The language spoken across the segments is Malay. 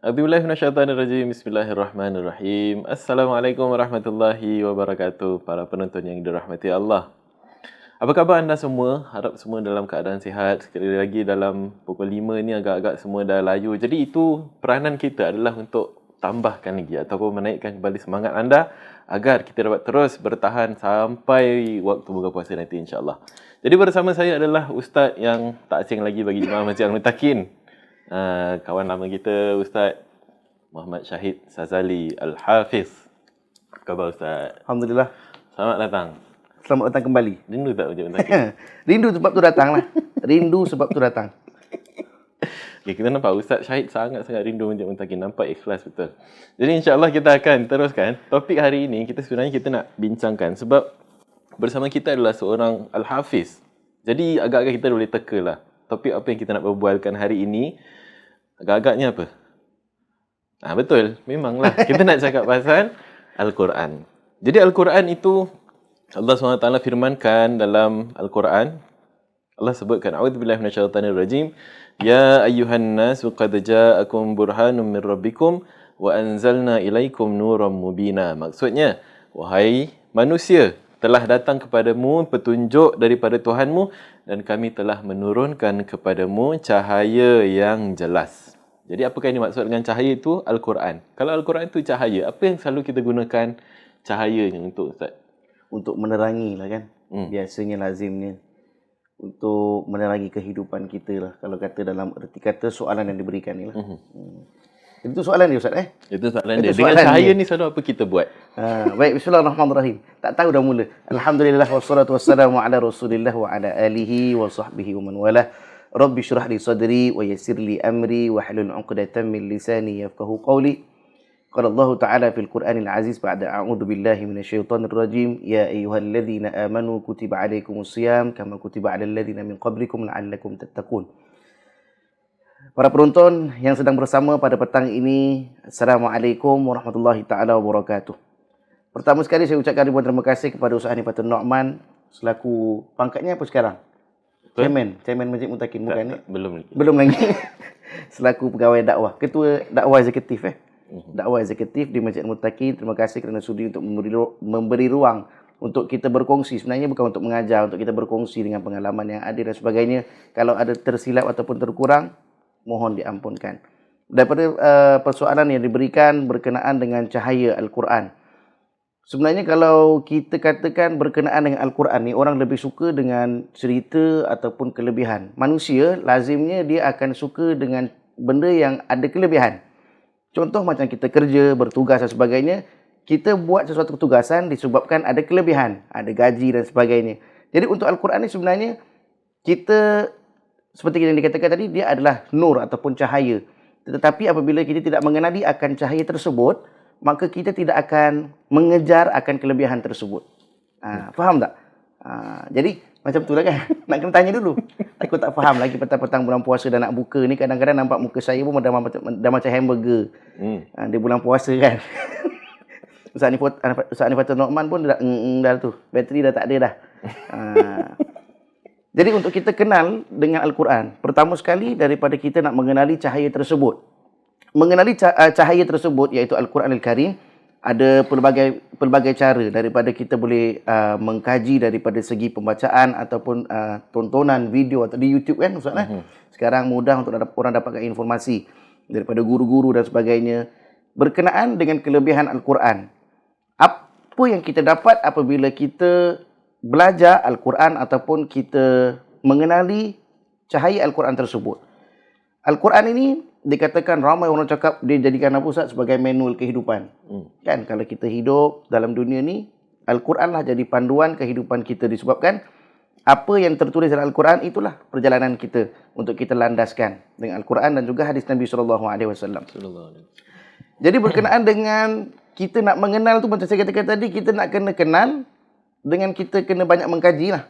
A'udzubillahi minasyaitonirrajim. Bismillahirrahmanirrahim. Assalamualaikum warahmatullahi wabarakatuh. Para penonton yang dirahmati Allah. Apa khabar anda semua? Harap semua dalam keadaan sihat. Sekali lagi dalam pukul 5 ni agak-agak semua dah layu. Jadi itu peranan kita adalah untuk tambahkan lagi ataupun menaikkan kembali semangat anda agar kita dapat terus bertahan sampai waktu buka puasa nanti insya-Allah. Jadi bersama saya adalah ustaz yang tak asing lagi bagi jemaah Masjid Al-Mutakin. Kawan lama kita Ustaz Muhammad Syahid Sazali Al-Hafiz. Apa khabar Ustaz? Alhamdulillah. Selamat datang. Selamat datang kembali. Rindu tak Masjid Al-Mutakin? Rindu sebab tu datang lah. Rindu sebab tu datang. Okay, kita nampak Ustaz Syahid sangat-sangat rindu Masjid Al-Mutakin. Nampak ikhlas betul. Jadi insya-Allah kita akan teruskan. Topik hari ini kita nak bincangkan sebab bersama kita adalah seorang Al-Hafiz. Jadi agak-agak kita boleh teka lah. Topik apa yang kita nak berbualkan hari ini agak-agaknya apa? Betul. Memanglah. Kita nak cakap pasal Al-Quran. Jadi Al-Quran itu Allah SWT firmankan dalam Al-Quran. Allah sebutkan, A'udzubillahi minasyaitonirrajim. Ya ayyuhan nasu qad ja'akum burhanun min rabbikum wa anzalna ilaikum nuran mubina. Maksudnya, wahai manusia, telah datang kepadamu petunjuk daripada Tuhanmu dan kami telah menurunkan kepadamu cahaya yang jelas. Jadi apakah yang dimaksud dengan cahaya itu? Al-Quran. Kalau Al-Quran itu cahaya, apa yang selalu kita gunakan cahayanya untuk Ustaz? Untuk menerangi lah kan. Biasanya lazimnya. Untuk menerangi kehidupan kita lah. Kalau kata dalam erti kata soalan yang diberikan ni lah. Itu soalan dia Ustaz Itu soalan dia. Dengan cahaya ni selalu apa kita buat? Baik, bismillahirrahmanirrahim. Tak tahu dah mula. Alhamdulillah wassalatu wassalamu ala Rasulillah wa ala alihi wa sahbihi wa man walah. Rabbi shrah li sadri wa yassir li amri wa hlul 'uqdatam min lisani yafqahu qawli. Qala Allah Ta'ala fil Qur'anil Aziz ba'da a'udzu billahi minasyaitonir rajim. Ya ayyuhalladzina amanu kutiba 'alaikumus shiyam kama kutiba 'alal ladzina min qablikum la'allakum tattaqun. Para penonton yang sedang bersama pada petang ini, Assalamualaikum warahmatullahi ta'ala wabarakatuh. Pertama sekali saya ucapkan ribuan terima kasih kepada Ustaz Hanifatul Nu'man selaku pangkatnya apa sekarang? Chairman Masjid Mutakin bukan ni? Belum lagi. Selaku pegawai dakwah, ketua dakwah eksekutif dakwah eksekutif di Masjid Mutakin. Terima kasih kerana sudi untuk memberi ruang untuk kita berkongsi. Sebenarnya bukan untuk mengajar, untuk kita berkongsi dengan pengalaman yang ada dan sebagainya. Kalau ada tersilap ataupun terkurang, mohon diampunkan. Daripada persoalan yang diberikan berkenaan dengan cahaya Al-Quran. Sebenarnya kalau kita katakan berkenaan dengan Al-Quran ni, orang lebih suka dengan cerita ataupun kelebihan. Manusia lazimnya dia akan suka dengan benda yang ada kelebihan. Contoh macam kita kerja, bertugas dan sebagainya. Kita buat sesuatu tugasan disebabkan ada kelebihan, ada gaji dan sebagainya. Jadi untuk Al-Quran ni sebenarnya kita, seperti yang dikatakan tadi, dia adalah nur ataupun cahaya. Tetapi apabila kita tidak mengenali akan cahaya tersebut, maka kita tidak akan mengejar akan kelebihan tersebut. Faham tak? Jadi macam itulah kan. Nak kena tanya dulu. Aku tak faham lagi petang-petang bulan puasa dah nak buka ni. Kadang-kadang nampak muka saya pun dah macam hamburger. Dia bulan puasa kan. Ustaz Hanifatul Nu'man pun dah tu. Bateri dah tak ada dah. Jadi untuk kita kenal dengan Al-Quran, pertama sekali daripada kita nak mengenali cahaya tersebut. Mengenali cahaya tersebut iaitu Al-Quran Al-Karim, ada pelbagai cara daripada kita boleh mengkaji daripada segi pembacaan ataupun tontonan video atau di YouTube kan Ustaz Sekarang mudah untuk orang dapatkan informasi daripada guru-guru dan sebagainya berkenaan dengan kelebihan Al-Quran. Apa yang kita dapat apabila kita belajar Al-Quran ataupun kita mengenali cahaya Al-Quran tersebut. Al-Quran ini dikatakan ramai orang cakap dia jadikan apa Ustaz sebagai manual kehidupan. Kan kalau kita hidup dalam dunia ni, Al-Quran lah jadi panduan kehidupan kita disebabkan apa yang tertulis dalam Al-Quran itulah perjalanan kita untuk kita landaskan dengan Al-Quran dan juga hadis Nabi SAW. Jadi berkenaan dengan kita nak mengenal tu macam saya katakan tadi, kita nak kena kenal dengan kita kena banyak mengkaji lah.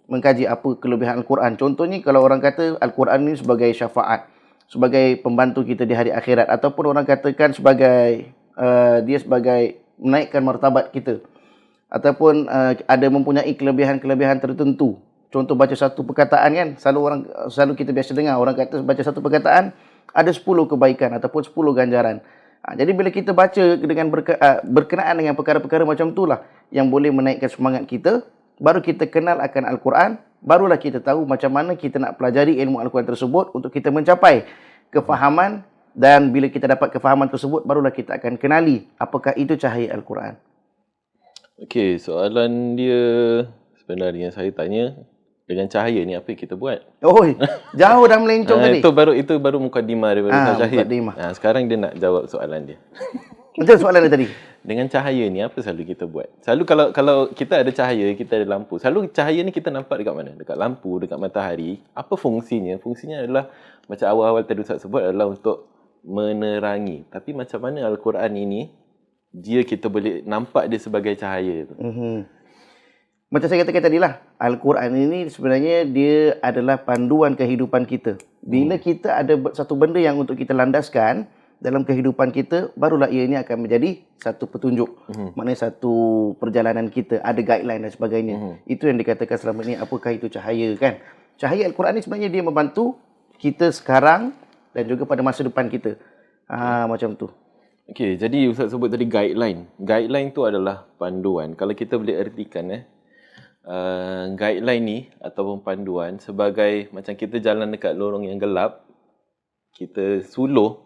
Mengkaji apa kelebihan Al-Quran. Contohnya kalau orang kata Al-Quran ni sebagai syafaat, sebagai pembantu kita di hari akhirat, ataupun orang katakan sebagai dia sebagai menaikkan martabat kita, ataupun ada mempunyai kelebihan-kelebihan tertentu. Contoh baca satu perkataan kan, selalu kita biasa dengar orang kata baca satu perkataan ada 10 kebaikan ataupun 10 ganjaran. Jadi bila kita baca dengan berkenaan dengan perkara-perkara macam itulah yang boleh menaikkan semangat kita, baru kita kenal akan Al-Quran, barulah kita tahu macam mana kita nak pelajari ilmu Al-Quran tersebut untuk kita mencapai kefahaman, dan bila kita dapat kefahaman tersebut, barulah kita akan kenali apakah itu cahaya Al-Quran. Okey, soalan dia sebenarnya saya tanya, dengan cahaya ni apa yang kita buat? Oi, jauh dah melencong tadi. Itu baru mukadimah daripada Ustaz Syahid. Sekarang dia nak jawab soalan dia. Betul soalan dia tadi. Dengan cahaya ni apa selalu kita buat? Selalu kalau kita ada cahaya, kita ada lampu. Selalu cahaya ni kita nampak dekat mana? Dekat lampu, dekat matahari. Apa fungsinya? Fungsinya adalah macam awal-awal tadi Ustaz sebut adalah untuk menerangi. Tapi macam mana Al-Quran ini kita boleh nampak dia sebagai cahaya tu? Macam saya katakan tadi lah, Al-Quran ini sebenarnya dia adalah panduan kehidupan kita. Bila kita ada satu benda yang untuk kita landaskan dalam kehidupan kita, barulah ianya akan menjadi satu petunjuk. Maknanya satu perjalanan kita, ada guideline dan sebagainya. Itu yang dikatakan selama ini, apakah itu cahaya kan? Cahaya Al-Quran ini sebenarnya dia membantu kita sekarang dan juga pada masa depan kita. Macam tu. Okey, jadi Ustaz sebut tadi guideline. Guideline tu adalah panduan. Kalau kita boleh ertikan guideline ni ataupun panduan sebagai macam kita jalan dekat lorong yang gelap, kita suluh.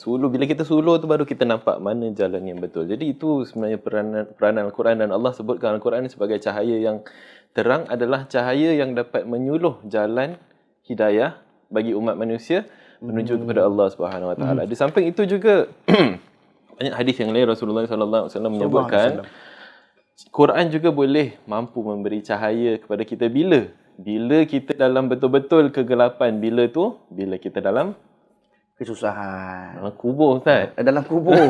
Bila kita suluh tu baru kita nampak mana jalan yang betul. Jadi itu sebenarnya peranan Al-Quran, dan Allah sebutkan Al-Quran sebagai cahaya yang terang, adalah cahaya yang dapat menyuluh jalan hidayah bagi umat manusia menuju kepada Allah Subhanahu Wa Taala. Di samping itu juga banyak hadis yang lain Rasulullah sallallahu alaihi wasallam menyebutkan Quran juga boleh mampu memberi cahaya kepada kita bila kita dalam betul-betul kegelapan. Bila kita dalam kesusahan. Dalam kubur, Ustaz. Dalam kubur.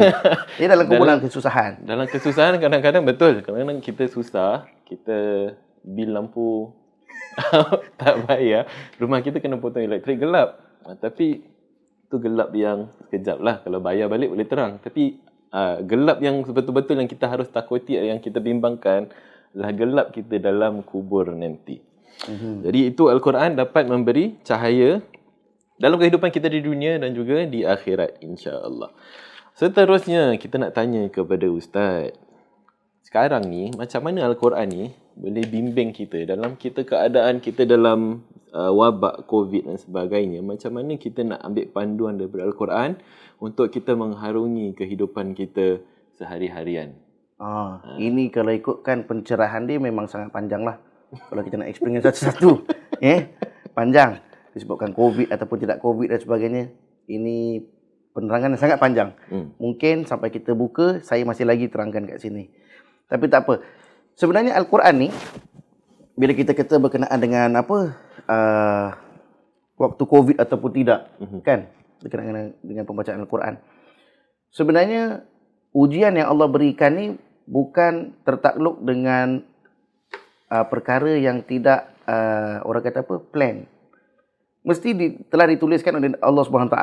Dia dalam kubur dalam kesusahan. Dalam kesusahan kadang-kadang betul. Kadang-kadang kita susah, kita bil lampu tak bayar, rumah kita kena potong elektrik, gelap. Tapi tu gelap yang sekejap lah. Kalau bayar balik boleh terang. Tapi gelap yang betul-betul yang kita harus takuti, yang kita bimbangkan, adalah gelap kita dalam kubur nanti. Jadi itu Al-Quran dapat memberi cahaya dalam kehidupan kita di dunia dan juga di akhirat, insya-Allah. Seterusnya kita nak tanya kepada Ustaz. Sekarang ni macam mana Al-Quran ni boleh bimbing kita dalam keadaan kita dalam wabak COVID dan sebagainya. Macam mana kita nak ambil panduan daripada Al-Quran untuk kita mengharungi kehidupan kita sehari-harian. Ini kalau ikutkan pencerahan dia memang sangat panjang lah. Kalau kita nak explain satu-satu. Panjang. Disebabkan COVID ataupun tidak COVID dan sebagainya. Ini penerangan yang sangat panjang. Mungkin sampai kita buka, saya masih lagi terangkan kat sini. Tapi tak apa. Sebenarnya Al-Quran ni, bila kita kata berkenaan dengan waktu COVID ataupun tidak, kan? Berkenaan dengan pembacaan Al-Quran. Sebenarnya, ujian yang Allah berikan ni bukan tertakluk dengan perkara yang tidak, orang kata plan. Mesti telah dituliskan oleh Allah SWT.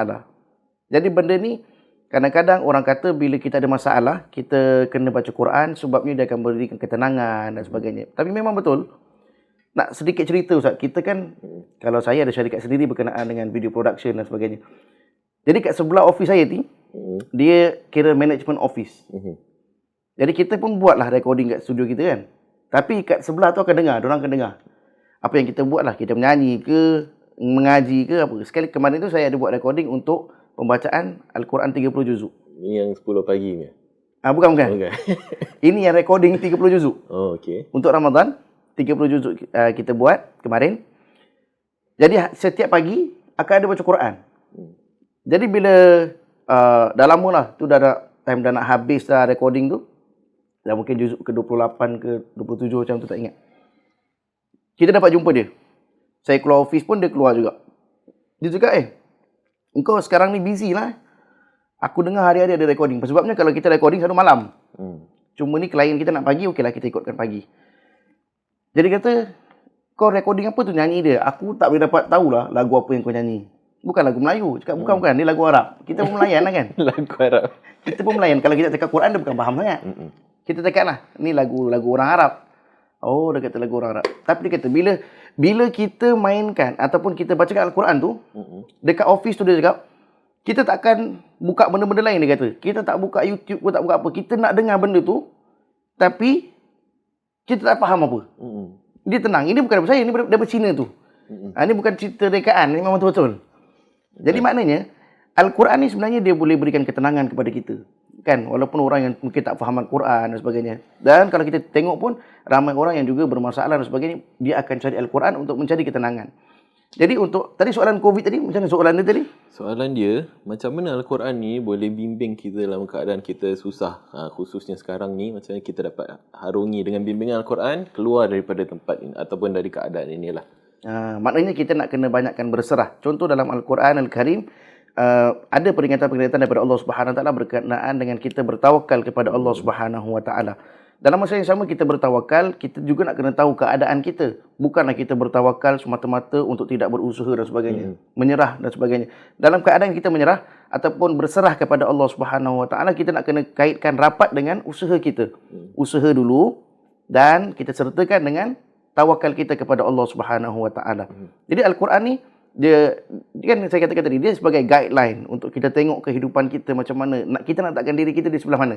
Jadi benda ni, kadang-kadang orang kata bila kita ada masalah, kita kena baca Quran sebabnya dia akan berikan ketenangan dan sebagainya. Tapi memang betul. Nak sedikit cerita Ustaz, kita kan, kalau saya ada syarikat sendiri berkenaan dengan video production dan sebagainya. Jadi kat sebelah office saya ni, dia kira management office. Jadi kita pun buatlah recording kat studio kita kan. Tapi kat sebelah tu akan dengar, diorang akan dengar. Apa yang kita buat lah, kita menyanyi ke, mengaji ke apa. Sekali kemarin tu saya ada buat recording untuk pembacaan Al-Quran 30 juzuk. Ini yang 10 pagi ni? Bukan. Ini yang recording 30 juzuk. Okey. Untuk Ramadan, 30 juzuk kita buat kemarin. Jadi setiap pagi akan ada baca Quran. Jadi bila dah lama lah, tu dah ada time dah nak habis dah recording tu. Dah mungkin juzuk ke 28 ke 27 macam tu, tak ingat. Kita dapat jumpa dia. Saya keluar office pun dia keluar juga. Dia cakap, engkau sekarang ni busy lah. Aku dengar hari-hari ada recording. Sebabnya kalau kita recording selalu malam. Cuma ni klien kita nak pagi, okeylah kita ikutkan pagi. Jadi kata, kau recording apa tu nyanyi dia? Aku tak boleh dapat tahulah lagu apa yang kau nyanyi. Bukan lagu Melayu. Cakap bukan. Ni lagu Arab. Kita pun melayan lah kan? Lagu Arab. Kita pun melayan. Kalau kita cakap Quran, dia bukan faham sangat. Kita cakap lah, ni lagu orang Arab. Oh, dia kata lagu orang Arab. Tapi dia kata, bila kita mainkan ataupun kita bacakan Al-Quran tu, dekat office tu dia cakap, kita tak akan buka benda-benda lain, dia kata. Kita tak buka YouTube pun, tak buka apa. Kita nak dengar benda tu, tapi kita tak faham apa. Dia tenang. Ini bukan daripada saya, ini daripada Cina tu. Ini bukan cerita rekaan, ini memang betul-betul. Jadi maknanya, Al-Quran ni sebenarnya dia boleh berikan ketenangan kepada kita. Kan? Walaupun orang yang mungkin tak faham Al-Quran dan sebagainya. Dan kalau kita tengok pun, ramai orang yang juga bermasalah dan sebagainya, dia akan cari Al-Quran untuk mencari ketenangan. Jadi untuk, tadi soalan COVID tadi, macam mana soalan dia tadi? Soalan dia, macam mana Al-Quran ni boleh bimbing kita dalam keadaan kita susah. Khususnya sekarang ni, macam mana kita dapat harungi dengan bimbingan Al-Quran, keluar daripada tempat ini, ataupun dari keadaan inilah. Maknanya kita nak kena banyakkan berserah. Contoh dalam Al-Quran Al-Karim, ada peringatan-peringatan daripada Allah Subhanahu Wa Taala berkenaan dengan kita bertawakal kepada Allah Subhanahu Wa Taala. Dalam masa yang sama kita bertawakal, kita juga nak kena tahu keadaan kita. Bukanlah kita bertawakal semata-mata untuk tidak berusaha dan sebagainya, menyerah dan sebagainya. Dalam keadaan kita menyerah ataupun berserah kepada Allah Subhanahu Wa Taala, kita nak kena kaitkan rapat dengan usaha kita. Usaha dulu dan kita sertakan dengan tawakal kita kepada Allah Subhanahu Wa Taala. Jadi Al-Quran ni dia kan saya katakan tadi, dia sebagai guideline untuk kita tengok kehidupan kita macam mana. Kita nak letakkan diri kita di sebelah mana.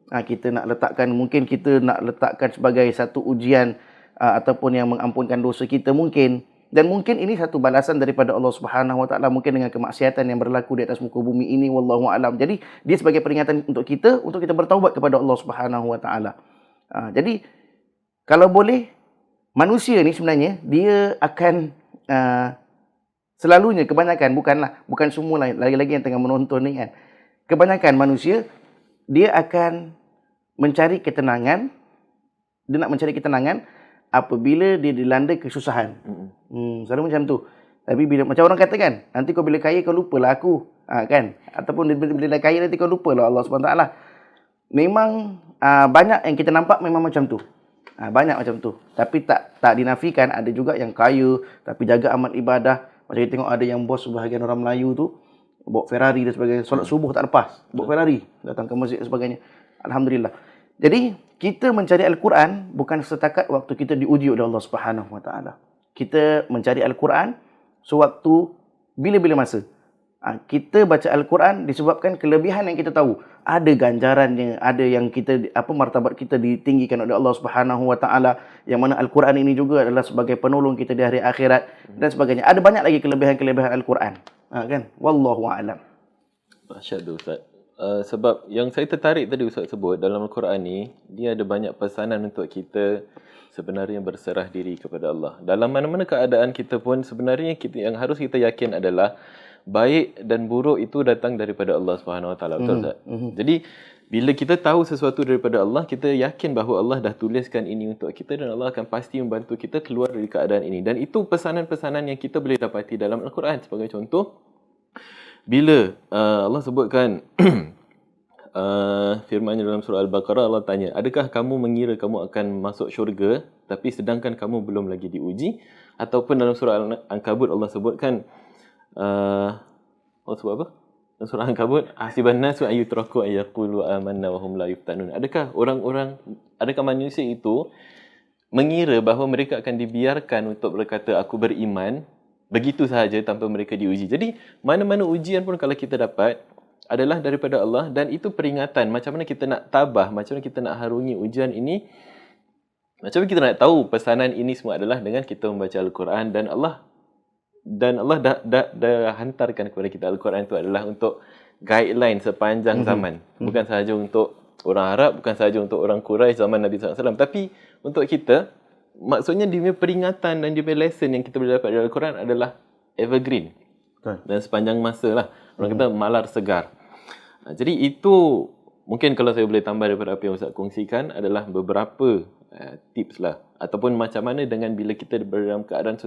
Kita nak letakkan, mungkin kita nak letakkan sebagai satu ujian ataupun yang mengampunkan dosa kita mungkin. Dan mungkin ini satu balasan daripada Allah Subhanahu Wa Taala mungkin dengan kemaksiatan yang berlaku di atas muka bumi ini, wallahu alam. Jadi dia sebagai peringatan untuk kita bertaubat kepada Allah Subhanahu Wa Taala. Jadi kalau boleh, manusia ni sebenarnya dia akan selalunya, kebanyakan, bukan semua lagi-lagi yang tengah menonton ni kan. Kebanyakan manusia, dia akan mencari ketenangan. Dia nak mencari ketenangan apabila dia dilanda kesusahan. Selalu macam tu. Tapi bila, macam orang kata kan, nanti kau bila kaya kau lupalah aku. Kan? Ataupun bila dah kaya nanti kau lupalah Allah SWT. Memang banyak yang kita nampak memang macam tu. Banyak macam tu. Tapi tak dinafikan, ada juga yang kaya tapi jaga amal ibadah. Macam kita tengok ada yang bos sebahagian orang Melayu tu bawa Ferrari dan sebagainya, solat subuh tak lepas, bawa Ferrari, datang ke masjid dan sebagainya. Alhamdulillah. Jadi kita mencari Al-Quran bukan setakat waktu kita diuji oleh Allah Subhanahu Wa Taala. Kita mencari Al-Quran sewaktu bila-bila masa. Kita baca Al-Quran disebabkan kelebihan yang kita tahu. Ada ganjarannya, ada yang kita, martabat kita ditinggikan oleh Allah Subhanahu Wa Taala, yang mana Al-Quran ini juga adalah sebagai penolong kita di hari akhirat dan sebagainya. Ada banyak lagi kelebihan-kelebihan Al-Quran. Kan? Wallahu a'lam. Dahsyat tu Ustaz. Sebab yang saya tertarik tadi Ustaz sebut, dalam Al-Quran ni, dia ada banyak pesanan untuk kita sebenarnya berserah diri kepada Allah. Dalam mana-mana keadaan kita pun, sebenarnya yang harus kita yakin adalah baik dan buruk itu datang daripada Allah Subhanahu Wa Taala. Betul tak? Jadi bila kita tahu sesuatu daripada Allah, kita yakin bahawa Allah dah tuliskan ini untuk kita dan Allah akan pasti membantu kita keluar dari keadaan ini. Dan itu pesanan-pesanan yang kita boleh dapati dalam Al-Quran. Sebagai contoh, bila Allah sebutkan firman-Nya dalam surah Al-Baqarah, Allah tanya, adakah kamu mengira kamu akan masuk syurga tapi sedangkan kamu belum lagi diuji? Ataupun dalam surah Al-Ankabut Allah sebutkan, Allah sebut apa? Dalam surah Al-Ankabut, hasiban nasu ayyutraku ayyaqulu amanna wa hum la yuftanun. Adakah manusia itu mengira bahawa mereka akan dibiarkan untuk berkata aku beriman begitu sahaja tanpa mereka diuji? Jadi mana-mana ujian pun kalau kita dapat adalah daripada Allah, dan itu peringatan macam mana kita nak tabah, macam mana kita nak harungi ujian ini. Macam mana kita nak tahu pesanan ini semua adalah dengan kita membaca Al-Quran, dan Allah dah hantarkan kepada kita Al-Quran itu adalah untuk guideline sepanjang zaman. Bukan sahaja untuk orang Arab, bukan sahaja untuk orang Quraisy zaman Nabi SAW, tapi untuk kita. Maksudnya dia punya peringatan dan dia punya lesson yang kita boleh dapat dari Al-Quran adalah evergreen. Dan sepanjang masa lah. Orang kata malar segar. Jadi itu mungkin kalau saya boleh tambah daripada apa yang Ustaz kongsikan adalah beberapa tips lah. Ataupun macam mana dengan bila kita berada dalam keadaan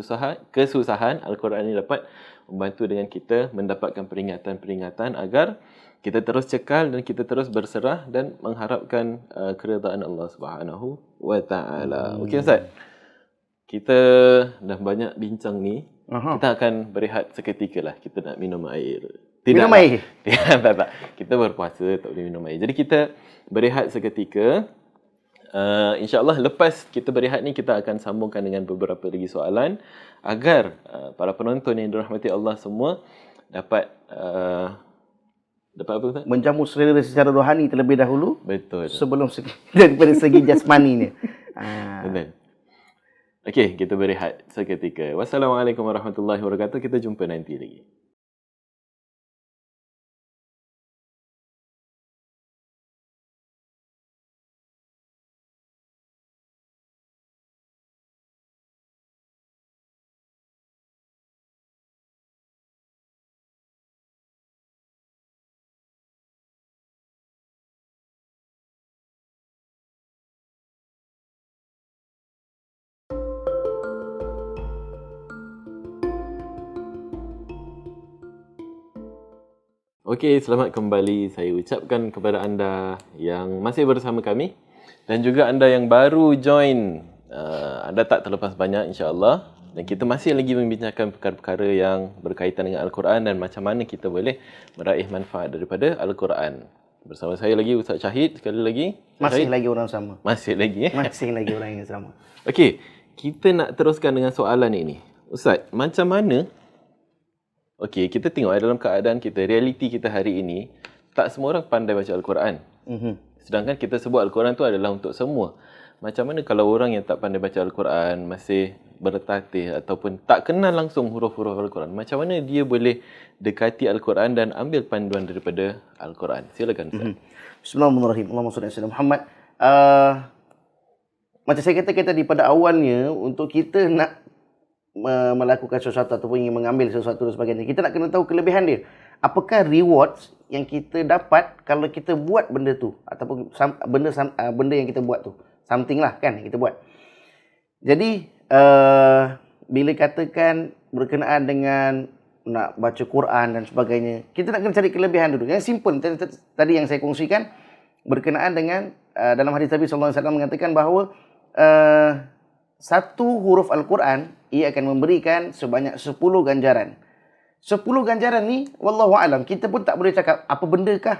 kesusahan, Al-Quran ini dapat membantu dengan kita mendapatkan peringatan-peringatan agar kita terus cekal dan kita terus berserah dan mengharapkan keredaan Allah Subhanahu Wa Taala. Okey Ustaz. Kita dah banyak bincang ni. Kita akan berehat seketika lah. Kita nak minum air. Minum air? Tak. Kita berpuasa, tak boleh minum air. Jadi kita berehat seketika. InsyaAllah lepas kita berehat ni, kita akan sambungkan dengan beberapa lagi soalan agar para penonton yang dirahmati Allah semua dapat Dapat apa Ustaz? Menjamu selera secara rohani terlebih dahulu Betul. sebelum daripada segi jasmaninya. Betul. Okey, kita berehat seketika. Wassalamualaikum warahmatullahi wabarakatuh. Kita jumpa nanti lagi. Okey, selamat kembali. Saya ucapkan kepada anda yang masih bersama kami dan juga anda yang baru join. Anda tak terlepas banyak insya-Allah. Dan kita masih lagi membincangkan perkara-perkara yang berkaitan dengan Al-Quran dan macam mana kita boleh meraih manfaat daripada Al-Quran. Bersama saya lagi Ustaz Syahid sekali lagi. Masih lagi orang sama. Masih lagi Masih lagi orang yang sama. Okey, kita nak teruskan dengan soalan ini. Ustaz, macam mana okey, kita tengok dalam keadaan kita, realiti kita hari ini, tak semua orang pandai baca Al-Quran. Sedangkan kita sebut Al-Quran tu adalah untuk semua. Macam mana kalau orang yang tak pandai baca Al-Quran, masih bertatih ataupun tak kenal langsung huruf-huruf Al-Quran, macam mana dia boleh dekati Al-Quran dan ambil panduan daripada Al-Quran? Silakan Ustaz. Bismillahirrahmanirrahim. Allahumma salli ala Muhammad. Macam saya katakan tadi pada awalnya, untuk kita nak melakukan sesuatu ataupun ingin mengambil sesuatu dan sebagainya, kita nak kena tahu kelebihan dia. Apakah rewards yang kita dapat kalau kita buat benda tu, ataupun benda yang kita buat tu, something lah kan yang kita buat. Jadi bila katakan berkenaan dengan nak baca Quran dan sebagainya, kita nak kena cari kelebihan dulu. Yang simple tadi yang saya kongsikan berkenaan dengan dalam hadis Nabi SAW mengatakan bahawa satu huruf Al-Quran ia akan memberikan sebanyak 10 ganjaran. 10 ganjaran ni wallahu alam, kita pun tak boleh cakap apa bendakah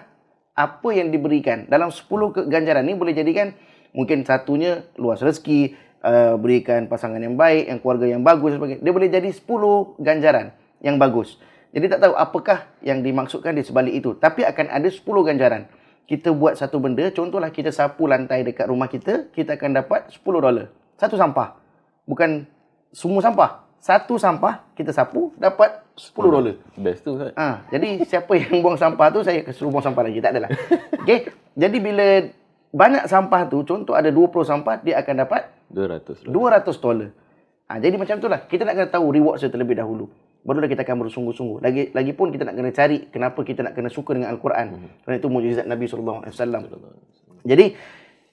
apa yang diberikan. Dalam 10 ganjaran ni boleh jadikan mungkin satunya luas rezeki, berikan pasangan yang baik, yang keluarga yang bagus dan sebagainya. Dia boleh jadi 10 ganjaran yang bagus. Jadi tak tahu apakah yang dimaksudkan di sebalik itu, tapi akan ada 10 ganjaran. Kita buat satu benda, contohlah kita sapu lantai dekat rumah kita, kita akan dapat $10. Satu sampah. Bukan semua sampah. Satu sampah kita sapu dapat $10. Best tu Ustaz. Jadi siapa yang buang sampah tu, saya suruh buang sampah lagi. Tak adalah. Okey. Jadi bila banyak sampah tu, contoh ada 20 sampah, dia akan dapat $200. Jadi macam itulah. Kita nak kena tahu reward dia terlebih dahulu. Barulah kita akan bersungguh-sungguh. Lagipun kita nak kena cari kenapa kita nak kena suka dengan Al-Quran. Kerana itu mukjizat Nabi SAW. Jadi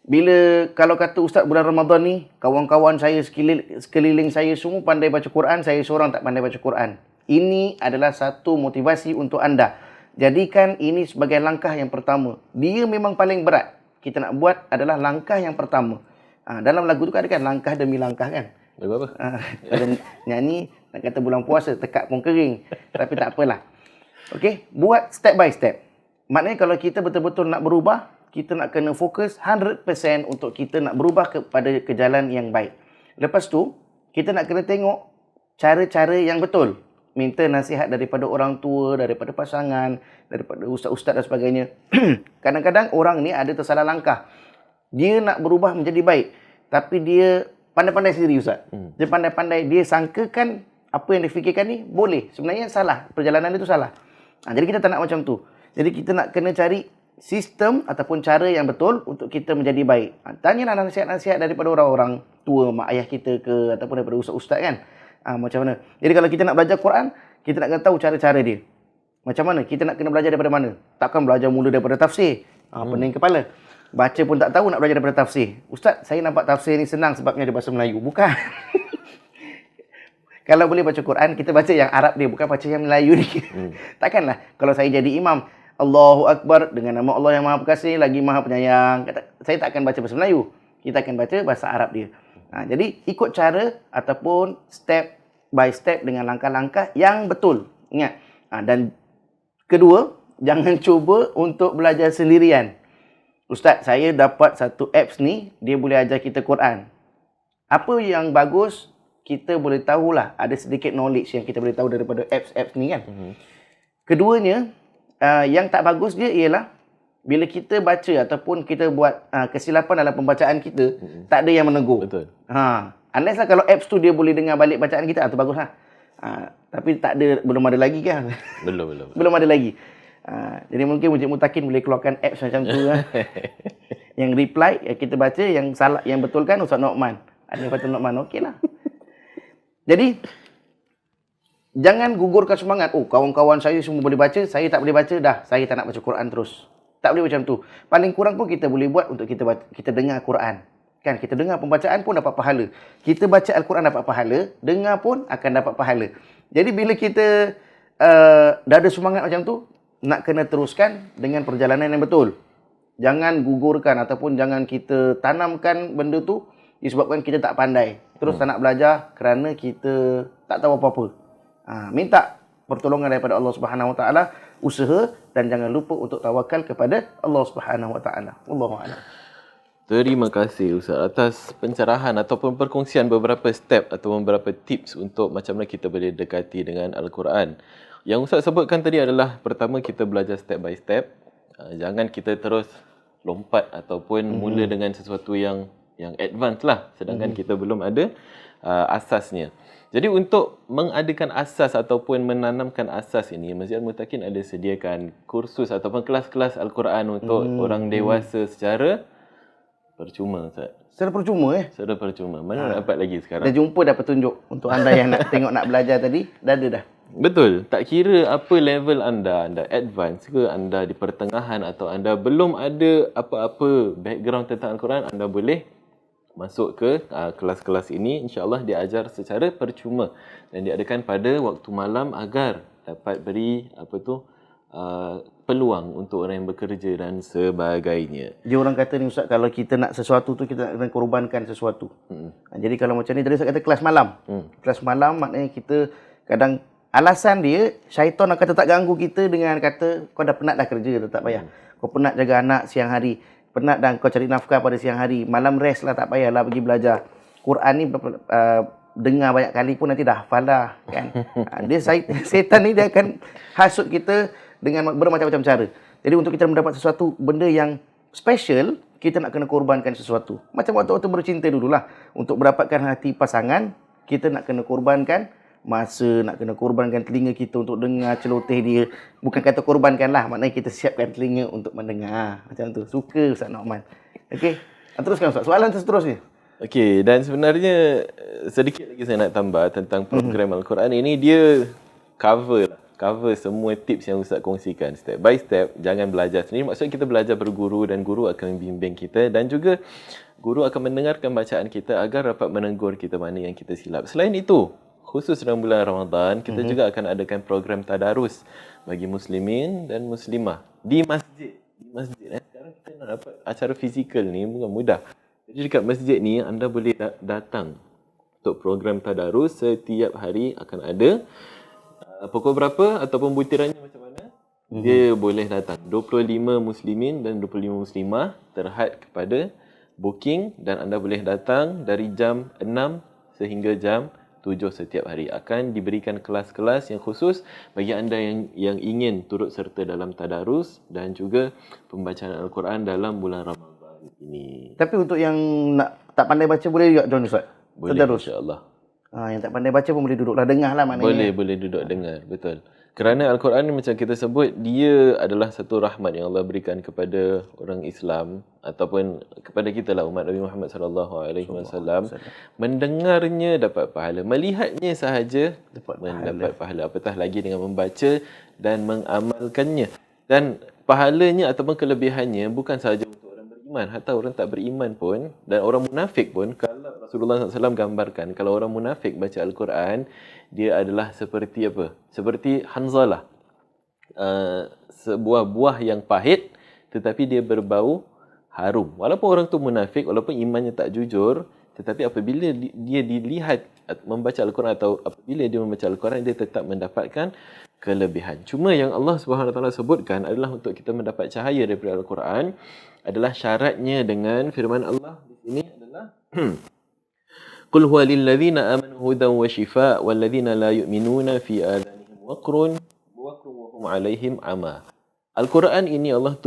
bila kalau kata Ustaz bulan Ramadan ni, kawan-kawan saya sekeliling saya semua pandai baca Quran, saya seorang tak pandai baca Quran. Ini adalah satu motivasi untuk anda. Jadikan ini sebagai langkah yang pertama. Dia memang paling berat. Kita nak buat adalah langkah yang pertama. Dalam lagu tu kan ada kan langkah demi langkah kan. Lagu apa? Ada nyanyi nak kata bulan puasa tekak pun kering. Tapi tak apalah. Okey, buat step by step. Maknanya kalau kita betul-betul nak berubah, kita nak kena fokus 100% untuk kita nak berubah ke jalan yang baik. Lepas tu, kita nak kena tengok cara-cara yang betul. Minta nasihat daripada orang tua, daripada pasangan, daripada ustaz-ustaz dan sebagainya. Kadang-kadang orang ni ada tersalah langkah. Dia nak berubah menjadi baik, tapi dia pandai-pandai sendiri Ustaz. Dia pandai-pandai, dia sangkakan apa yang difikirkan ni boleh. Sebenarnya salah, perjalanan dia tu salah. Jadi kita tak nak macam tu. Jadi kita nak kena cari sistem ataupun cara yang betul untuk kita menjadi baik. Tanyalah nasihat-nasihat daripada orang-orang tua, mak ayah kita ke, ataupun daripada ustaz-ustaz kan. Macam mana. Jadi kalau kita nak belajar Quran, kita nak kena tahu cara-cara dia. Macam mana? Kita nak kena belajar daripada mana? Takkan belajar mula daripada tafsir. Pening kepala. Baca pun tak tahu, nak belajar daripada tafsir. Ustaz, saya nampak tafsir ni senang sebabnya dia bahasa Melayu. Bukan. Kalau boleh baca Quran, kita baca yang Arab dia, bukan baca yang Melayu ni. Takkanlah. Kalau saya jadi imam, Allahu Akbar, dengan nama Allah yang Maha Pengasih, lagi Maha Penyayang. Saya tak akan baca bahasa Melayu. Kita akan baca bahasa Arab dia. Jadi, ikut cara ataupun step by step dengan langkah-langkah yang betul. Ingat. Dan kedua, jangan cuba untuk belajar sendirian. Ustaz, saya dapat satu apps ni, dia boleh ajar kita Quran. Apa yang bagus, kita boleh tahulah. Ada sedikit knowledge yang kita boleh tahu daripada apps-apps ni kan. Keduanya, Yang tak bagus dia ialah bila kita baca ataupun kita buat kesilapan dalam pembacaan kita, tak ada yang menegur. Betul. Unless lah kalau apps tu dia boleh dengar balik bacaan kita, tu bagus lah. Tapi tak ada, belum ada lagi kan? Belum. Belum ada lagi. Jadi mungkin Encik Mutakin boleh keluarkan apps macam tu lah. Yang reply, kita baca, yang salah, yang betulkan Ustaz Nockman. Ada yang kata Nockman, okey lah. Jadi, jangan gugurkan semangat. Oh, kawan-kawan saya semua boleh baca, saya tak boleh baca, dah saya tak nak baca Quran terus. Tak boleh macam tu. Paling kurang pun kita boleh buat untuk kita dengar Quran. Kan, kita dengar pembacaan pun dapat pahala. Kita baca Al-Quran dapat pahala, dengar pun akan dapat pahala. Jadi bila kita dah ada semangat macam tu, nak kena teruskan dengan perjalanan yang betul. Jangan gugurkan ataupun jangan kita tanamkan benda tu disebabkan kita tak pandai. Terus tak nak belajar kerana kita tak tahu apa-apa. Minta pertolongan daripada Allah Subhanahu Wa Taala, usaha, dan jangan lupa untuk tawakal kepada Allah Subhanahu Wa Taala. Wallahu a'lam. Terima kasih Ustaz atas pencerahan ataupun perkongsian beberapa step atau beberapa tips untuk macam mana kita boleh dekati dengan Al-Quran. Yang Ustaz sebutkan tadi adalah pertama kita belajar step by step. Jangan kita terus lompat ataupun mula dengan sesuatu yang advance lah sedangkan kita belum ada asasnya. Jadi untuk mengadakan asas ataupun menanamkan asas ini, Masjid Al-Mutakin ada sediakan kursus ataupun kelas-kelas Al-Quran untuk orang dewasa secara percuma, Ustaz. Secara percuma Secara percuma. Mana nak dapat lagi sekarang? Dah jumpa dah petunjuk untuk anda yang nak tengok nak belajar tadi, dah ada dah. Betul. Tak kira apa level anda advance ke, anda di pertengahan atau anda belum ada apa-apa background tentang Al-Quran, anda boleh masuk ke kelas-kelas ini. InsyaAllah diajar secara percuma dan diadakan pada waktu malam agar dapat beri peluang untuk orang yang bekerja dan sebagainya. Dia orang kata ni Ustaz, kalau kita nak sesuatu tu, kita nak kena korbankan sesuatu. Jadi kalau macam ni, tadi Ustaz kata kelas malam. Kelas malam maknanya kita kadang alasan dia, syaitan akan tetap ganggu kita dengan kata, kau dah penat dah kerja, tak payah. Kau penat jaga anak siang hari, penat dan kau cari nafkah pada siang hari, malam rest lah, tak payahlah pergi belajar. Quran ni dengar banyak kali pun nanti dah hafal dah kan. Dia setan ni dia akan hasut kita dengan bermacam-macam cara. Jadi untuk kita mendapat sesuatu benda yang special, kita nak kena korbankan sesuatu. Macam waktu-waktu bercinta dululah. Untuk mendapatkan hati pasangan, kita nak kena korbankan masa, nak kena korbankan telinga kita untuk dengar celoteh dia. Bukan kata korbankan lah, maknanya kita siapkan telinga untuk mendengar. Macam tu. Suka Ustaz Nockman. Okey. Teruskan Ustaz. Soalan seterusnya. Okey, dan sebenarnya sedikit lagi saya nak tambah tentang program Al-Quran ini. Dia cover semua tips yang Ustaz kongsikan step by step. Jangan belajar sendiri. Maksudnya kita belajar berguru dan guru akan membimbing kita dan juga guru akan mendengarkan bacaan kita agar dapat menegur kita mana yang kita silap. Selain itu, khusus dalam bulan Ramadan, kita juga akan adakan program tadarus bagi muslimin dan muslimah di masjid. Sekarang kita nak dapat acara fizikal ni bukan mudah. Jadi dekat masjid ni anda boleh datang untuk program tadarus. Setiap hari akan ada. Pukul berapa ataupun butirannya macam mana, dia boleh datang. 25 muslimin dan 25 muslimah terhad kepada booking dan anda boleh datang dari jam 6 sehingga jam 7 setiap hari. Akan diberikan kelas-kelas yang khusus bagi anda yang ingin turut serta dalam tadarus dan juga pembacaan Al-Quran dalam bulan Ramadan ini. Tapi untuk yang tak pandai baca boleh juga join Ustaz? Boleh, tadarus? insya-Allah. Yang tak pandai baca pun boleh duduklah dengarlah maknanya. Boleh duduk dengar, betul. Kerana Al-Quran ni macam kita sebut, dia adalah satu rahmat yang Allah berikan kepada orang Islam ataupun kepada kita lah umat Nabi Muhammad sallallahu alaihi wasallam. Mendengarnya dapat pahala, melihatnya sahaja mendapat pahala, apatah lagi dengan membaca dan mengamalkannya. Dan pahalanya ataupun kelebihannya bukan sahaja untuk orang beriman, hatta orang tak beriman pun dan orang munafik pun. Kalau Rasulullah SAW gambarkan, kalau orang munafik baca Al-Quran, dia adalah seperti apa? Seperti Hanzalah. Sebuah buah yang pahit tetapi dia berbau harum. Walaupun orang tu munafik, walaupun imannya tak jujur, tetapi apabila dia dilihat membaca Al-Quran atau apabila dia membaca Al-Quran, dia tetap mendapatkan kelebihan. Cuma yang Allah SWT sebutkan adalah untuk kita mendapat cahaya daripada Al-Quran, adalah syaratnya dengan firman Allah di sini adalah Qul huwa lilladzina amanu hudan wa shifaa walladzina la yu'minuna fi adhanihim waqrun wa hum 'alaihim 'ama. Al-Quran ini Allah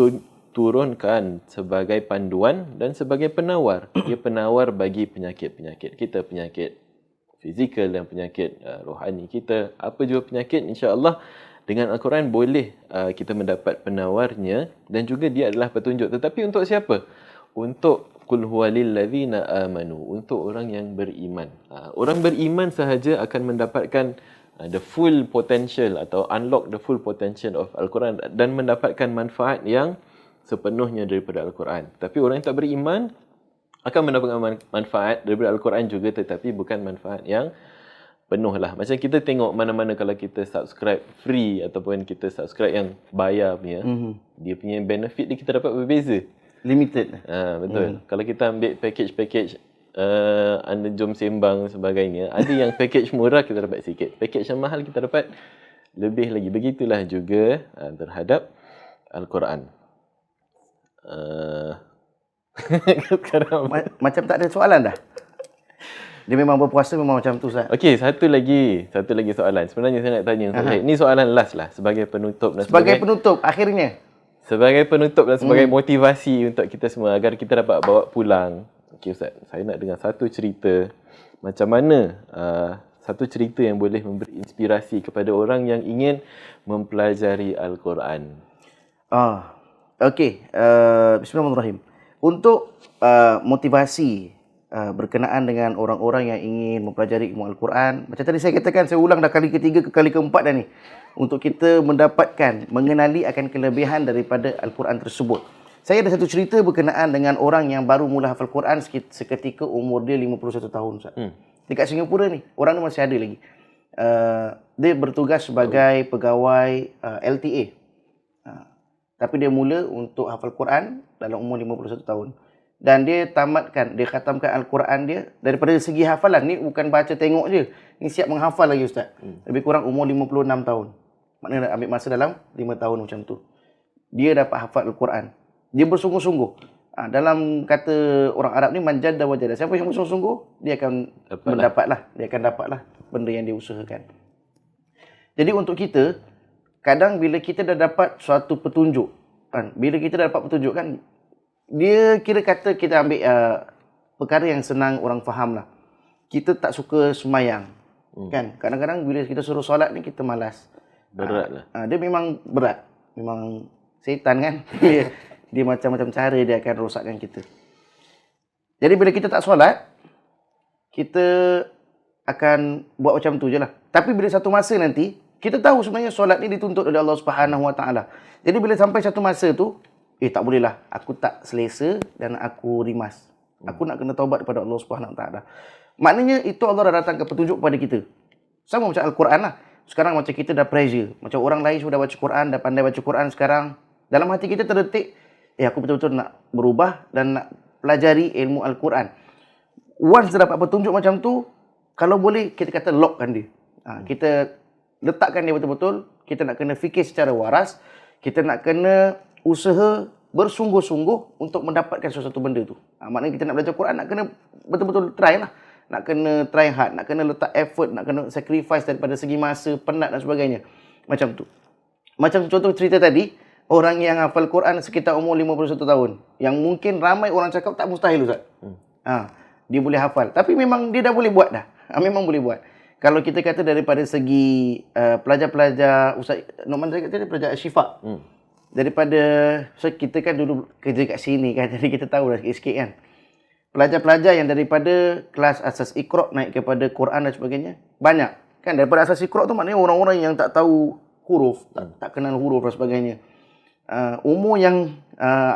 turunkan sebagai panduan dan sebagai penawar. Dia penawar bagi penyakit-penyakit kita, penyakit fizikal dan penyakit rohani kita. Apa jua penyakit, insya-Allah dengan Al-Quran boleh kita mendapat penawarnya, dan juga dia adalah petunjuk. Tetapi untuk siapa? Untuk qul huwalil ladzina amanu, untuk orang yang beriman. Orang beriman sahaja akan mendapatkan the full potential atau unlock the full potential of Al-Quran dan mendapatkan manfaat yang sepenuhnya daripada Al-Quran. Tapi orang yang tak beriman akan mendapatkan manfaat daripada Al-Quran juga, tetapi bukan manfaat yang penuh lah. Macam kita tengok mana-mana kalau kita subscribe free ataupun kita subscribe yang bayar punya, dia punya benefit dia kita dapat berbeza. Limited. Betul. Kalau kita ambil package anda jom sembang sebagainya, ada yang package murah kita dapat sikit, package yang mahal kita dapat lebih lagi. Begitulah juga terhadap Al-Quran. Sekarang Macam tak ada soalan dah. Dia memang berpuasa memang macam tu, Ustaz. okey, satu lagi soalan. Sebenarnya saya nak tanya Ustaz. Ini soalan last lah sebagai penutup dan Sebagai penutup, akhirnya. sebagai penutup dan sebagai motivasi untuk kita semua agar kita dapat bawa pulang. Okey Ustaz, saya nak dengar satu cerita macam mana satu cerita yang boleh memberi inspirasi kepada orang yang ingin mempelajari Al-Quran. Okey, bismillahirrahmanirrahim. Untuk motivasi berkenaan dengan orang-orang yang ingin mempelajari ilmu Al-Quran, macam tadi saya katakan, saya ulang dah kali ketiga ke kali keempat dah ni, untuk kita mendapatkan, mengenali akan kelebihan daripada Al-Quran tersebut. Saya ada satu cerita berkenaan dengan orang yang baru mula hafal Quran seketika umur dia 51 tahun, Ustaz. Dekat Singapura ni, orang ni masih ada lagi. Dia bertugas sebagai pegawai LTA. Tapi dia mula untuk hafal Quran dalam umur 51 tahun. Dan dia khatamkan Al-Quran dia daripada segi hafalan. Ni bukan baca tengok je. Ni siap menghafal lagi, Ustaz. Lebih kurang umur 56 tahun. Maknanya ambil masa dalam 5 tahun macam tu. Dia dapat hafal Al-Quran. Dia bersungguh-sungguh. Dalam kata orang Arab ni, manjadda wajada. Siapa yang bersungguh-sungguh, dia akan mendapatlah. Dia akan dapatlah benda yang dia usahakan. Jadi untuk kita, kadang bila kita dah dapat suatu petunjuk, bila kita dah dapat petunjuk kan, dia kira kata kita ambil perkara yang senang orang faham lah. Kita tak suka semayang. Kan? Kadang-kadang bila kita suruh solat ni, kita malas. Berat lah. Dia memang berat. Memang setan kan. Dia macam-macam cara dia akan rosakkan kita. Jadi bila kita tak solat, kita akan buat macam tu je lah. Tapi bila satu masa nanti, kita tahu sebenarnya solat ni dituntut oleh Allah Subhanahu Wa Taala. Jadi bila sampai satu masa tu, tak boleh lah, aku tak selesa dan aku rimas. Aku nak kena taubat kepada Allah Subhanahu Wa Taala. Maknanya itu Allah dah datangkan petunjuk kepada kita. Sama macam Al-Quran lah. Sekarang macam kita dah pressure. Macam orang lain sudah baca Quran, dah pandai baca Quran sekarang. Dalam hati kita terdetik, aku betul-betul nak berubah dan nak pelajari ilmu Al-Quran. Once dah dapat petunjuk macam tu, kalau boleh kita kata lockkan dia. Kita letakkan dia betul-betul. Kita nak kena fikir secara waras. Kita nak kena usaha bersungguh-sungguh untuk mendapatkan sesuatu benda tu. Maknanya kita nak belajar Quran, nak kena betul-betul try lah. Nak kena try hard, nak kena letak effort, nak kena sacrifice daripada segi masa, penat dan sebagainya. Macam tu. Macam contoh cerita tadi, orang yang hafal Quran sekitar umur 51 tahun. Yang mungkin ramai orang cakap tak mustahil, Ustaz. Dia boleh hafal. Tapi memang dia dah boleh buat dah. Memang boleh buat. Kalau kita kata daripada segi pelajar-pelajar, Ustaz Noman saya kata pelajar Syifa. Daripada, so kita kan dulu kerja kat sini kan, jadi kita tahu dah sikit-sikit kan. Pelajar-pelajar yang daripada kelas asas Iqra' naik kepada Quran dan sebagainya, banyak. Kan daripada asas Iqra' tu maknanya orang-orang yang tak tahu huruf, tak kenal huruf dan sebagainya. Umur yang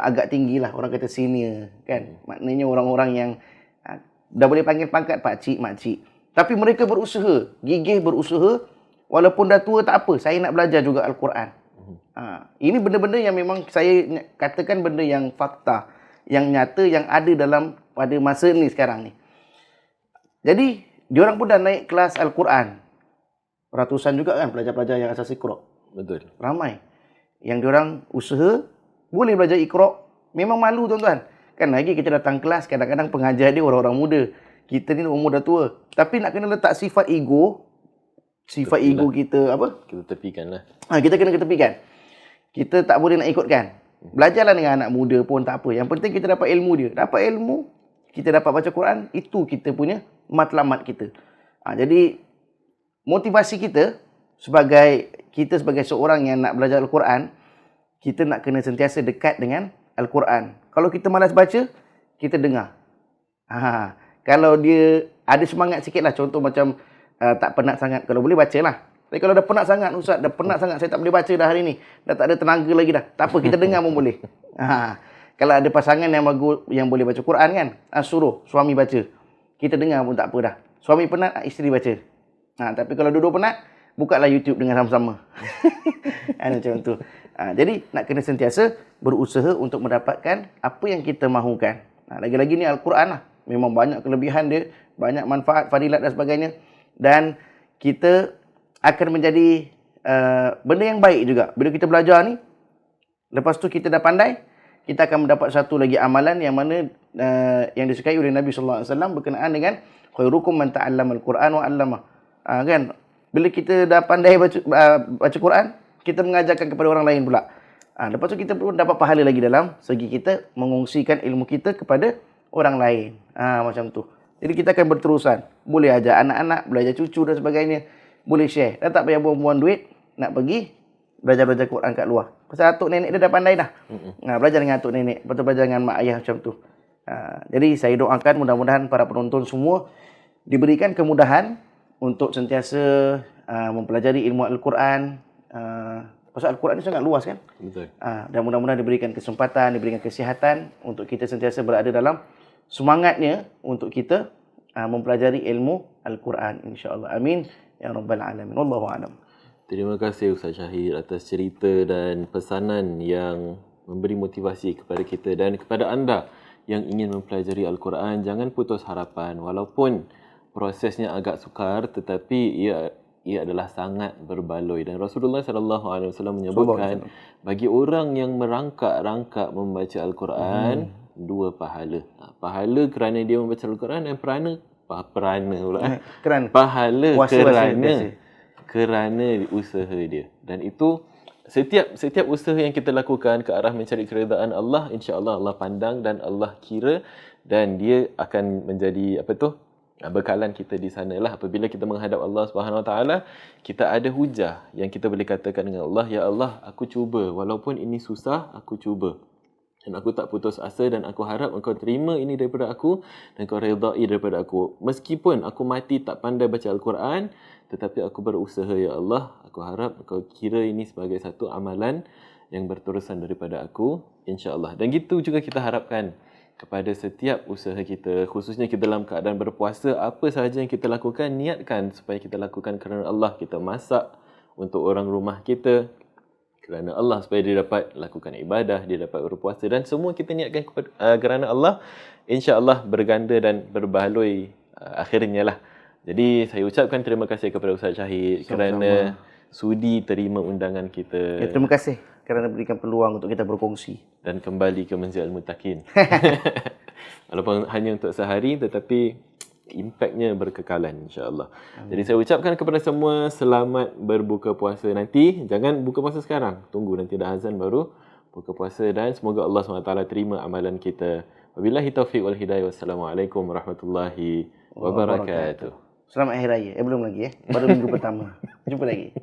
agak tinggi lah, orang kata senior kan. Maknanya orang-orang yang dah boleh panggil pangkat pakcik, makcik. Tapi mereka berusaha, gigih berusaha, walaupun dah tua tak apa, saya nak belajar juga Al-Quran. Ini benda-benda yang memang saya katakan benda yang fakta, yang nyata, yang ada dalam pada masa ni sekarang ni. Jadi, diorang pun dah naik kelas Al-Quran. Ratusan juga kan pelajar-pelajar yang asas Iqra'. Betul. Ramai. Yang diorang usaha, boleh belajar Iqra'. Memang malu tuan-tuan. Kan lagi kita datang kelas, kadang-kadang pengajar dia orang-orang muda. Kita ni umur dah tua. Tapi nak kena letak sifat ego kita apa? Kita tepikan lah. Kita kena ketepikan. Kita tak boleh nak ikutkan. Belajarlah dengan anak muda pun tak apa. Yang penting kita dapat ilmu dia. Dapat ilmu, kita dapat baca Quran, itu kita punya matlamat kita. Jadi motivasi kita sebagai seorang yang nak belajar Al-Quran, kita nak kena sentiasa dekat dengan Al-Quran. Kalau kita malas baca, kita dengar. Kalau dia ada semangat sikit lah, contoh macam tak penat sangat, kalau boleh bacalah. Tapi kalau dah penat sangat, Ustaz, dah penat sangat, saya tak boleh baca dah hari ni, dah tak ada tenaga lagi dah. Tak apa, kita dengar pun boleh. Kalau ada pasangan yang bagus, yang boleh baca Quran kan, suruh suami baca. Kita dengar pun tak apa dah. Suami penat, isteri baca. Tapi kalau dua-dua penat, bukalah YouTube dengan sama-sama. Macam tu. Jadi nak kena sentiasa berusaha untuk mendapatkan apa yang kita mahukan. Lagi-lagi ni Al-Quran lah. Memang banyak kelebihan dia, banyak manfaat, fadilat dan sebagainya. Dan kita akan menjadi benda yang baik juga. Bila kita belajar ni, lepas tu kita dah pandai, kita akan mendapat satu lagi amalan yang mana yang disukai oleh Nabi sallallahu alaihi wasallam berkenaan dengan khairukum man ta'allama al-Quran wa 'allamah. Kan? Bila kita dah pandai baca Quran, kita mengajarkan kepada orang lain pula. Lepas tu kita pun dapat pahala lagi dalam segi kita mengongsikan ilmu kita kepada orang lain. Macam tu. Jadi kita akan berterusan. Boleh ajar anak-anak, boleh ajar cucu dan sebagainya. Boleh share. Dah tak payah buang-buang duit nak pergi belajar Quran kat luar. Pasal atuk nenek dia dah pandai dah. Belajar dengan atuk nenek. Lepas tu belajar dengan mak ayah macam tu. Jadi saya doakan mudah-mudahan para penonton semua diberikan kemudahan untuk sentiasa mempelajari ilmu Al-Quran. Pasal Al-Quran ni sangat luas kan? Betul. Dan mudah-mudahan diberikan kesempatan, diberikan kesihatan untuk kita sentiasa berada dalam semangatnya untuk kita mempelajari ilmu Al-Quran, insya-Allah. Amin ya rabbal alamin. Wallahu a'lam. Terima kasih Ustaz Syahid atas cerita dan pesanan yang memberi motivasi kepada kita dan kepada anda yang ingin mempelajari Al-Quran. Jangan putus harapan walaupun prosesnya agak sukar, tetapi ia adalah sangat berbaloi. Dan Rasulullah SAW menyebutkan bagi orang yang merangkak-rangkak membaca Al-Quran, dua pahala. Pahala kerana dia membaca Al-Quran dan pahala kerana usaha dia. Dan itu setiap usaha yang kita lakukan ke arah mencari keredaan Allah, insya-Allah Allah pandang dan Allah kira, dan dia akan menjadi bekalan kita di sanalah. Apabila kita menghadap Allah Subhanahu Wa Taala, kita ada hujah yang kita boleh katakan dengan Allah, ya Allah, aku cuba walaupun ini susah, aku cuba. Dan aku tak putus asa dan aku harap engkau terima ini daripada aku dan engkau redai daripada aku. Meskipun aku mati tak pandai baca Al-Quran, tetapi aku berusaha, ya Allah. Aku harap engkau kira ini sebagai satu amalan yang berterusan daripada aku, insya-Allah. Dan gitu juga kita harapkan kepada setiap usaha kita, khususnya kita dalam keadaan berpuasa, apa sahaja yang kita lakukan, niatkan supaya kita lakukan kerana Allah. Kita masak untuk orang rumah kita kerana Allah, supaya dia dapat lakukan ibadah, dia dapat berpuasa, dan semua kita niatkan kerana Allah, insya-Allah berganda dan berbaloi akhirnya lah. Jadi saya ucapkan terima kasih kepada Ustaz Syahid kerana sudi terima undangan kita. Terima kasih kerana berikan peluang untuk kita berkongsi dan kembali ke Manzil Al-Muttaqin. Walaupun hanya untuk sehari, tetapi impaknya berkekalan, insya-Allah. Jadi saya ucapkan kepada semua selamat berbuka puasa nanti. Jangan buka puasa sekarang, tunggu nanti dah azan baru buka puasa, dan semoga Allah SWT terima amalan kita. Wabillahi taufiq wal hidayah. Wassalamualaikum warahmatullahi wabarakatuh. Selamat Hari Raya. Belum lagi Baru minggu pertama. Jumpa lagi.